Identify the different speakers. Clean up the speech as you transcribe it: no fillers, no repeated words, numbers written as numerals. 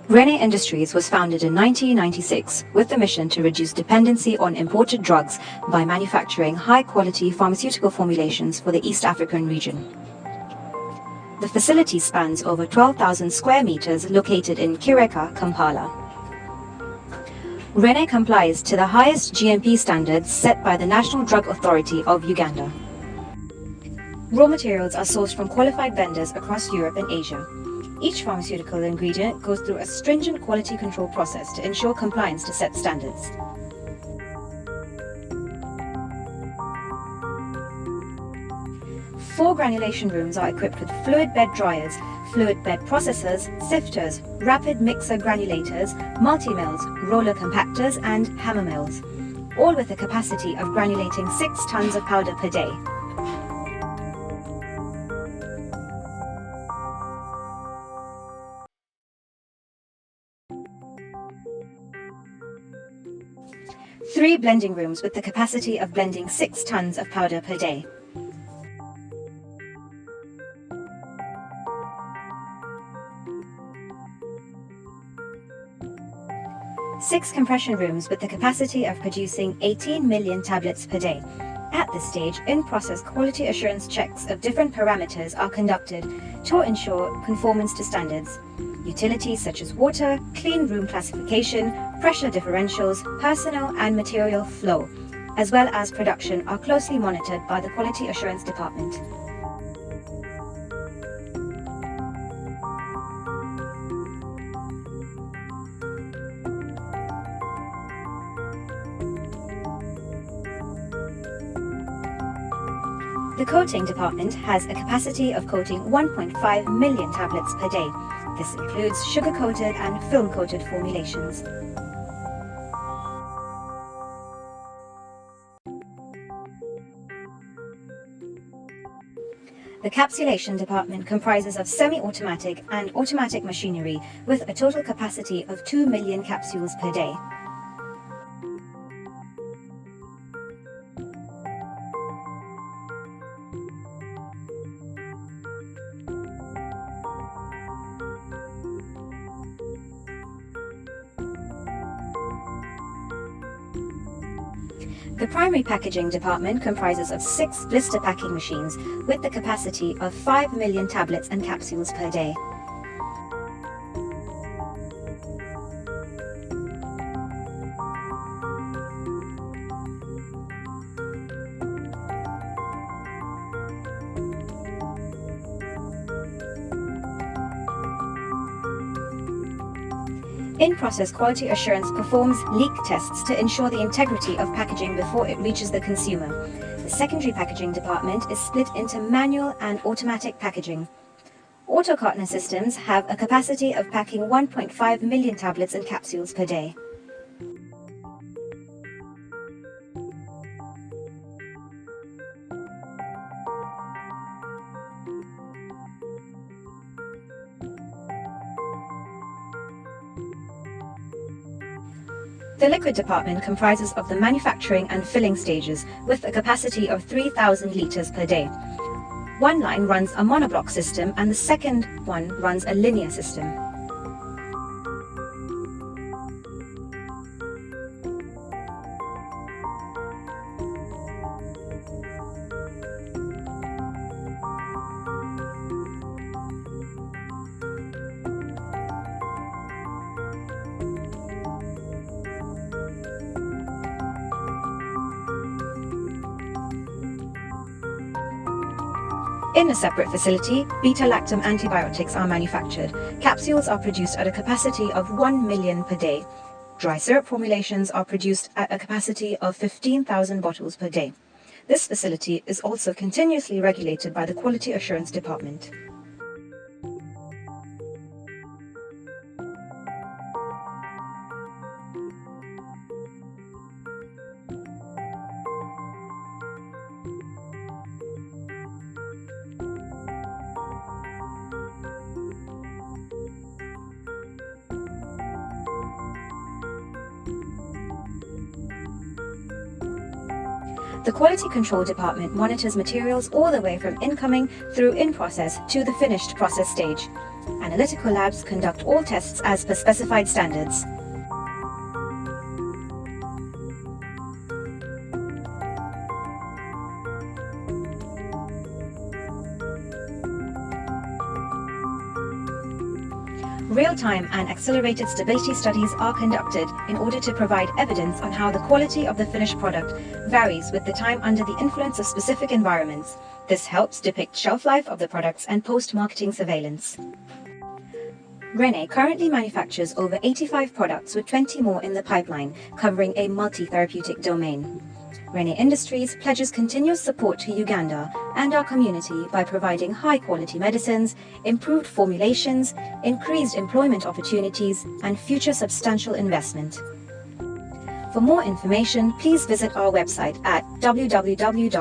Speaker 1: Rene Industries was founded in 1996 with the mission to reduce dependency on imported drugs by manufacturing high-quality pharmaceutical formulations for the East African region. The facility spans over 12,000 square meters located in Kireka, Kampala. Rene complies to the highest GMP standards set by the National Drug Authority of Uganda. Raw materials are sourced from qualified vendors across Europe and Asia. Each pharmaceutical ingredient goes through a stringent quality control process to ensure compliance to set standards. Four granulation rooms are equipped with fluid bed dryers, fluid bed processors, sifters, rapid mixer granulators, multi-mills, roller compactors and hammer mills, all with a capacity of granulating 6 tons of powder per day. Three blending rooms with the capacity of blending 6 tons of powder per day. Six compression rooms with the capacity of producing 18 million tablets per day. At this stage, in-process quality assurance checks of different parameters are conducted to ensure conformance to standards. Utilities such as water, clean room classification, pressure differentials, personnel and material flow, as well as production are closely monitored by the Quality Assurance Department. The coating department has a capacity of coating 1.5 million tablets per day. This includes sugar-coated and film-coated formulations. The capsulation department comprises of semi-automatic and automatic machinery with a total capacity of 2 million capsules per day. The primary packaging department comprises of 6 blister packing machines with the capacity of 5 million tablets and capsules per day. In-process quality assurance performs leak tests to ensure the integrity of packaging before it reaches the consumer. The secondary packaging department is split into manual and automatic packaging. Auto carton systems have a capacity of packing 1.5 million tablets and capsules per day. The liquid department comprises of the manufacturing and filling stages with a capacity of 3,000 litres per day. One line runs a monoblock system and the second one runs a linear system. In a separate facility, Beta-lactum antibiotics are manufactured. Capsules are produced at a capacity of 1 million per day. Dry syrup formulations are produced at a capacity of 15,000 bottles per day. This facility is also continuously regulated by the Quality Assurance Department. The Quality Control Department monitors materials all the way from incoming through in-process to the finished process stage. Analytical labs conduct all tests as per specified standards. Real-time and accelerated stability studies are conducted in order to provide evidence on how the quality of the finished product varies with the time under the influence of specific environments. This helps depict shelf life of the products and post-marketing surveillance. Rene currently manufactures over 85 products with 20 more in the pipeline, covering a multi-therapeutic domain. Rene Industries pledges continuous support to Uganda and our community by providing high-quality medicines, improved formulations, increased employment opportunities, and future substantial investment. For more information, please visit our website at www.rene.co.ug.